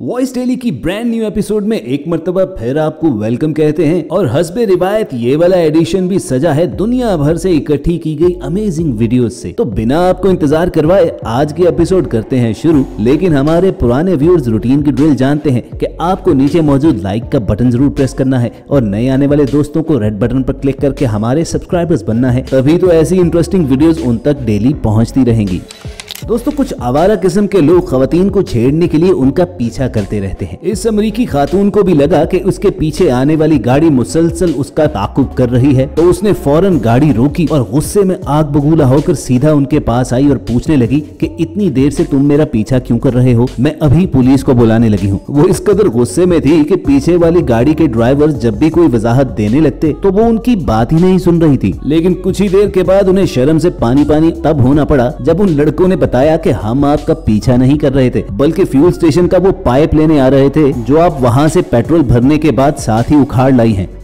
Voice daily की brand new episode में एक मर्तबा फिर आपको वेलकम कहते हैं और हस्बे रिवायत ये वाला एडिशन भी सजा है दुनिया भर से इकट्ठी की गई अमेजिंग वीडियोस से। तो बिना आपको इंतजार करवाए आज के एपिसोड करते हैं शुरू। लेकिन हमारे पुराने व्यूअर्स रूटीन की ड्रिल जानते हैं कि आपको नीचे मौजूद लाइक का बटन जरूर प्रेस करना है और नए आने वाले दोस्तों को रेड बटन पर क्लिक करके हमारे सब्सक्राइबर्स बनना है, तभी तो ऐसी इंटरेस्टिंग वीडियोस उन तक डेली पहुंचती रहेंगी। दोस्तों, कुछ आवारा किस्म के लोग खवातीन को छेड़ने के लिए उनका पीछा करते रहते हैं। इस अमरीकी खातून को भी लगा कि उसके पीछे आने वाली गाड़ी मुसलसल उसका ताकुब कर रही है, तो उसने फौरन गाड़ी रोकी और गुस्से में आग बबूला होकर सीधा उनके पास आई और पूछने लगी कि इतनी देर से तुम मेरा पीछा क्यों कर रहे हो, मैं अभी पुलिस को बुलाने लगी हूँ। वो इस कदर गुस्से में थी कि पीछे वाली गाड़ी के ड्राइवर जब भी कोई वजाहत देने लगते तो वो उनकी बात ही नहीं सुन रही थी। लेकिन कुछ ही देर के बाद उन्हें शर्म से पानी पानी तब होना पड़ा जब उन लड़कों ने बताया कि हम आपका पीछा नहीं कर रहे थे, बल्कि फ्यूल स्टेशन का वो पाइप लेने आ रहे थे जो आप वहां से पेट्रोल भरने के बाद साथ ही उखाड़ लाई हैं।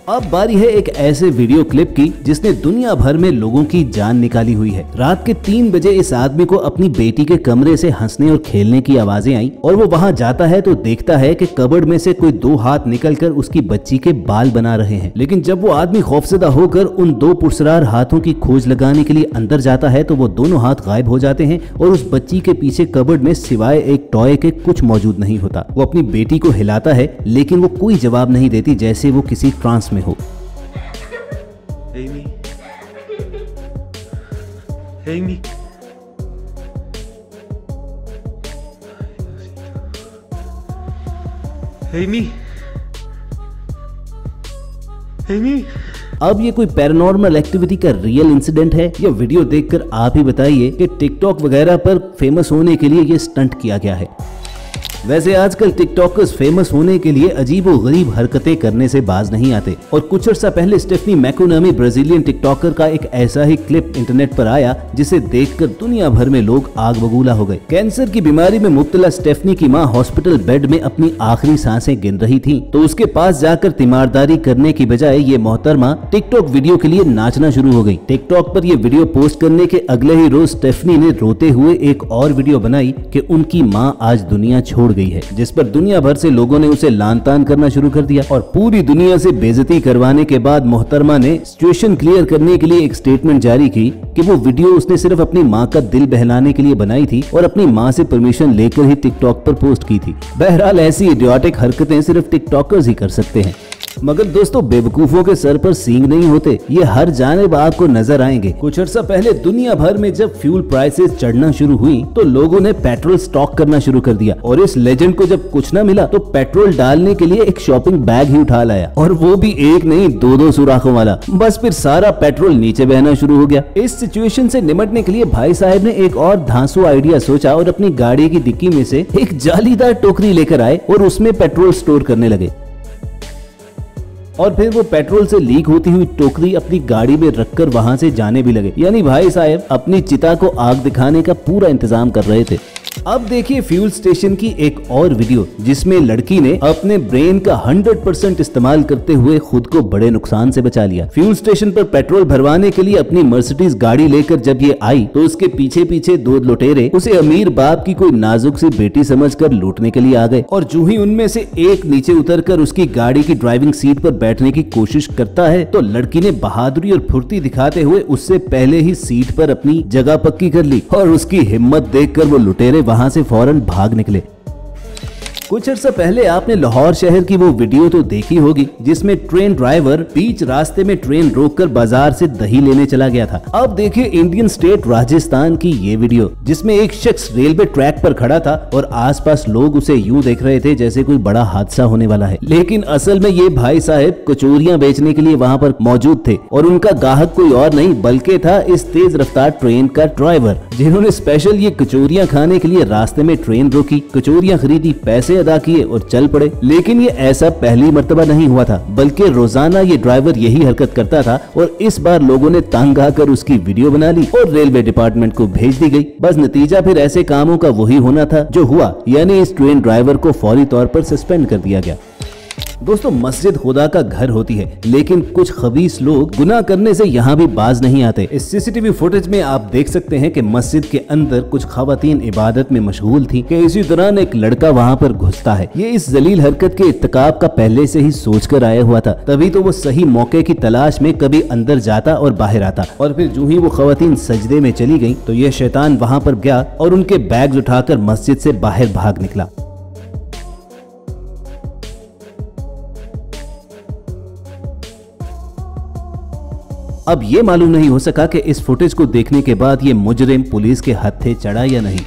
अब बारी है एक ऐसे वीडियो क्लिप की जिसने दुनिया भर में लोगों की जान निकाली हुई है। रात के 3 बजे इस आदमी को अपनी बेटी के कमरे से हंसने और खेलने की आवाजें आई और वो वहां जाता है तो देखता है कि कबर्ड में से कोई 2 हाथ निकलकर उसकी बच्ची के बाल बना रहे हैं। लेकिन जब वो आदमी खौफजदा होकर उन 2 पुरस्कार हाथों की खोज लगाने के लिए अंदर जाता है तो वो दोनों हाथ गायब हो जाते हैं और उस बच्ची के पीछे कबर्ड में सिवाय एक टॉय के कुछ मौजूद नहीं होता। वो अपनी बेटी को हिलाता है लेकिन वो कोई जवाब नहीं देती, जैसे वो किसी ट्रांस में हो। Amy. Amy. Amy. Amy. अब ये कोई पैरानॉर्मल एक्टिविटी का रियल इंसिडेंट है या वीडियो देखकर आप ही बताइए कि टिकटॉक वगैरह पर फेमस होने के लिए ये स्टंट किया गया है। वैसे आजकल टिकटॉकर्स फेमस होने के लिए अजीब और गरीब हरकतें करने से बाज नहीं आते और कुछ अर्सा पहले स्टेफनी मैको नामी ब्राजीलियन टिकटॉकर का एक ऐसा ही क्लिप इंटरनेट पर आया जिसे देखकर दुनिया भर में लोग आग बबूला हो गए। कैंसर की बीमारी में मुब्तला स्टेफनी की मां हॉस्पिटल बेड में अपनी आखिरी सांसें गिन रही थी, तो उसके पास जाकर तीमारदारी करने की बजाय ये मोहतरमा टिकटॉक वीडियो के लिए नाचना शुरू हो गई। टिकटॉक पर यह वीडियो पोस्ट करने के अगले ही रोज स्टेफनी ने रोते हुए एक और वीडियो बनाई कि उनकी मां आज दुनिया छोड़ गई है, जिस पर दुनिया भर से लोगों ने उसे लान तान करना शुरू कर दिया और पूरी दुनिया से बेइज्जती करवाने के बाद मोहतरमा ने सिचुएशन क्लियर करने के लिए एक स्टेटमेंट जारी की कि वो वीडियो उसने सिर्फ अपनी मां का दिल बहलाने के लिए बनाई थी और अपनी मां से परमिशन लेकर ही टिकटॉक पर पोस्ट की थी। बहरहाल ऐसी इडियोटिक हरकतें सिर्फ टिकटॉकर्स ही कर सकते हैं। मगर दोस्तों, बेवकूफों के सर पर सींग नहीं होते, ये हर जानिब आपको नजर आएंगे। कुछ अर्सा पहले दुनिया भर में जब फ्यूल प्राइसेस चढ़ना शुरू हुई तो लोगों ने पेट्रोल स्टॉक करना शुरू कर दिया और इस लेजेंड को जब कुछ न मिला तो पेट्रोल डालने के लिए एक शॉपिंग बैग ही उठा लाया और वो भी एक नहीं 2-2 सुराखों वाला। बस फिर सारा पेट्रोल नीचे बहना शुरू हो गया। इस सिचुएशन से निपटने के लिए भाई साहब ने एक और धांसू आइडिया सोचा और अपनी गाड़ी की डिक्की में से एक जालीदार टोकरी लेकर आए और उसमें पेट्रोल स्टोर करने लगे और फिर वो पेट्रोल से लीक होती हुई टोकरी अपनी गाड़ी में रखकर वहां से जाने भी लगे। यानी भाई साहब अपनी चिता को आग दिखाने का पूरा इंतजाम कर रहे थे। अब देखिए फ्यूल स्टेशन की एक और वीडियो जिसमें लड़की ने अपने ब्रेन का 100% इस्तेमाल करते हुए खुद को बड़े नुकसान से बचा लिया। फ्यूल स्टेशन पर पेट्रोल भरवाने के लिए अपनी मर्सिडीज गाड़ी लेकर जब ये आई तो उसके पीछे पीछे 2 लुटेरे उसे अमीर बाप की कोई नाजुक सी बेटी समझकर लूटने के लिए आ गए और जो ही उनमें से एक नीचे उतरकर उसकी गाड़ी की ड्राइविंग सीट पर बैठने की कोशिश करता है तो लड़की ने बहादुरी और फुर्ती दिखाते हुए उससे पहले ही सीट पर अपनी जगह पक्की कर ली और उसकी हिम्मत देखकर वो लुटेरे वहां से फौरन भाग निकले। कुछ अर्सा पहले आपने लाहौर शहर की वो वीडियो तो देखी होगी जिसमें ट्रेन ड्राइवर बीच रास्ते में ट्रेन रोककर बाजार से दही लेने चला गया था। अब देखिए इंडियन स्टेट राजस्थान की ये वीडियो जिसमें एक शख्स रेलवे ट्रैक पर खड़ा था और आसपास लोग उसे यूं देख रहे थे जैसे कोई बड़ा हादसा होने वाला है, लेकिन असल में ये भाई साहब कचौरियां बेचने के लिए वहां पर मौजूद थे और उनका ग्राहक कोई और नहीं बल्कि था इस तेज रफ्तार ट्रेन का ड्राइवर, जिन्होंने स्पेशल ये कचौरियां खाने के लिए रास्ते में ट्रेन रोकी, कचौरियां खरीदी, पैसे पैसे अदा किए और चल पड़े। लेकिन ये ऐसा पहली मर्तबा नहीं हुआ था, बल्कि रोजाना ये ड्राइवर यही हरकत करता था और इस बार लोगों ने तंग आकर उसकी वीडियो बना ली और रेलवे डिपार्टमेंट को भेज दी गई। बस नतीजा फिर ऐसे कामों का वही होना था जो हुआ, यानी इस ट्रेन ड्राइवर को फौरी तौर पर सस्पेंड कर दिया गया। दोस्तों, मस्जिद खुदा का घर होती है, लेकिन कुछ खबीस लोग गुनाह करने से यहाँ भी बाज नहीं आते। इस सीसीटीवी फुटेज में आप देख सकते हैं कि मस्जिद के अंदर कुछ खवातीन इबादत में मशगूल थी कि इसी दौरान एक लड़का वहाँ पर घुसता है। ये इस जलील हरकत के इर्तिकाब का पहले से ही सोच कर आया हुआ था, तभी तो वो सही मौके की तलाश में कभी अंदर जाता और बाहर आता। और फिर जो ही वो खवातीन सजदे में चली गयी तो ये शैतान वहाँ पर गया और उनके बैग्स उठाकर मस्जिद से बाहर भाग निकला। अब ये मालूम नहीं हो सका कि इस फुटेज को देखने के बाद ये मुजरिम पुलिस के हत्थे चढ़ा या नहीं।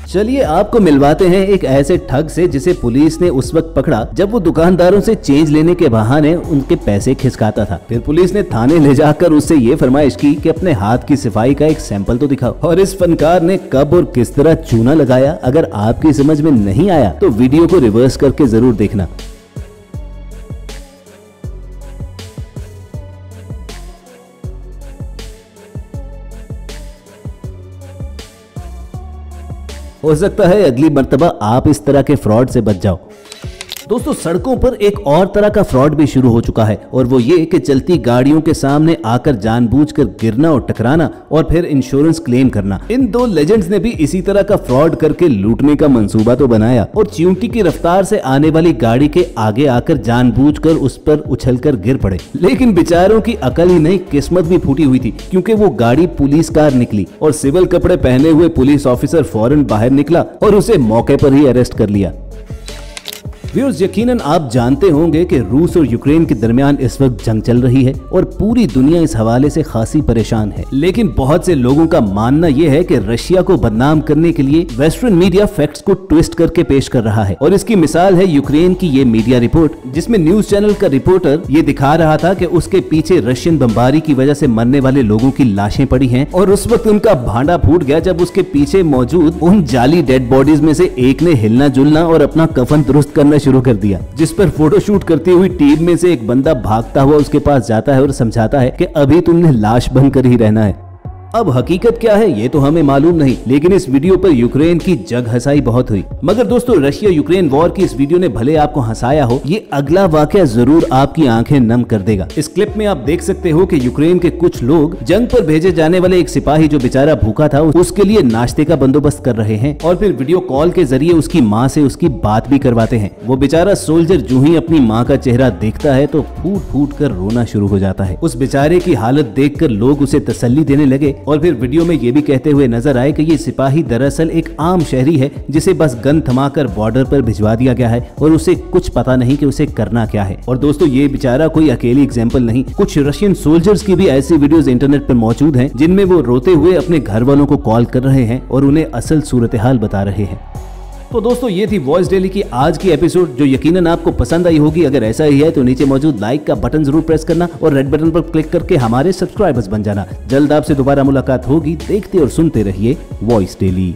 चलिए आपको मिलवाते हैं एक ऐसे ठग से जिसे पुलिस ने उस वक्त पकड़ा जब वो दुकानदारों से चेंज लेने के बहाने उनके पैसे खिसकाता था। फिर पुलिस ने थाने ले जाकर उससे ये फरमाइश की कि अपने हाथ की सफाई का एक सैंपल तो दिखाओ। और इस फनकार ने कब और किस तरह चूना लगाया, अगर आपकी समझ में नहीं आया तो वीडियो को रिवर्स करके जरूर देखना। हो सकता है अगली मर्तबा आप इस तरह के फ्रॉड से बच जाओ। दोस्तों, सड़कों पर एक और तरह का फ्रॉड भी शुरू हो चुका है और वो ये कि चलती गाड़ियों के सामने आकर जानबूझकर गिरना और टकराना और फिर इंश्योरेंस क्लेम करना। इन दो लेजेंड्स ने भी इसी तरह का फ्रॉड करके लूटने का मंसूबा तो बनाया और चींटी की रफ्तार से आने वाली गाड़ी के आगे आकर जानबूझकर उस पर उछलकर गिर पड़े। लेकिन बेचारों की अकल ही नहीं, किस्मत भी फूटी हुई थी, क्योंकि वो गाड़ी पुलिस कार निकली और सिविल कपड़े पहने हुए पुलिस ऑफिसर फौरन बाहर निकला और उसे मौके पर ही अरेस्ट कर लिया। व्यूअर्स, यकीनन आप जानते होंगे कि रूस और यूक्रेन के दरमियान इस वक्त जंग चल रही है और पूरी दुनिया इस हवाले से खासी परेशान है। लेकिन बहुत से लोगों का मानना यह है कि रशिया को बदनाम करने के लिए वेस्टर्न मीडिया फैक्ट्स को ट्विस्ट करके पेश कर रहा है और इसकी मिसाल है यूक्रेन की ये मीडिया रिपोर्ट, जिसमें न्यूज चैनल का रिपोर्टर ये दिखा रहा था कि उसके पीछे रशियन बमबारी की वजह से मरने वाले लोगों की लाशें पड़ी हैं और उस वक्त उनका भांडा फूट गया जब उसके पीछे मौजूद उन जाली डेड बॉडीज में से एक ने हिलना जुलना और अपना कफन दुरुस्त करना शुरू कर दिया, जिस पर फोटोशूट करती हुई टीम में से एक बंदा भागता हुआ उसके पास जाता है और समझाता है कि अभी तुमने लाश बनकर ही रहना है। अब हकीकत क्या है ये तो हमें मालूम नहीं, लेकिन इस वीडियो पर यूक्रेन की जग हंसाई बहुत हुई। मगर दोस्तों, रशिया यूक्रेन वॉर की इस वीडियो ने भले आपको हंसाया हो, ये अगला वाकया जरूर आपकी आंखें नम कर देगा। इस क्लिप में आप देख सकते हो कि यूक्रेन के कुछ लोग जंग पर भेजे जाने वाले एक सिपाही जो बेचारा भूखा था उसके लिए नाश्ते का बंदोबस्त कर रहे हैं और फिर वीडियो कॉल के जरिए उसकी माँ से उसकी बात भी करवाते हैं। वो बेचारा सोल्जर जो ही अपनी माँ का चेहरा देखता है तो फूट फूट कर रोना शुरू हो जाता है। उस बेचारे की हालत देखकर लोग उसे तसल्ली देने लगे और फिर वीडियो में ये भी कहते हुए नजर आए कि ये सिपाही दरअसल एक आम शहरी है जिसे बस गन थमाकर बॉर्डर पर भिजवा दिया गया है और उसे कुछ पता नहीं कि उसे करना क्या है। और दोस्तों, ये बेचारा कोई अकेली एग्जाम्पल नहीं, कुछ रशियन सोल्जर्स की भी ऐसी वीडियोस इंटरनेट पर मौजूद हैं जिनमें वो रोते हुए अपने घर वालों को कॉल कर रहे हैं और उन्हें असल सूरत हाल बता रहे हैं। तो दोस्तों, ये थी वॉइस डेली की आज की एपिसोड जो यकीनन आपको पसंद आई होगी। अगर ऐसा ही है तो नीचे मौजूद लाइक का बटन जरूर प्रेस करना और रेड बटन पर क्लिक करके हमारे सब्सक्राइबर्स बन जाना। जल्द आपसे दोबारा मुलाकात होगी। देखते और सुनते रहिए वॉइस डेली।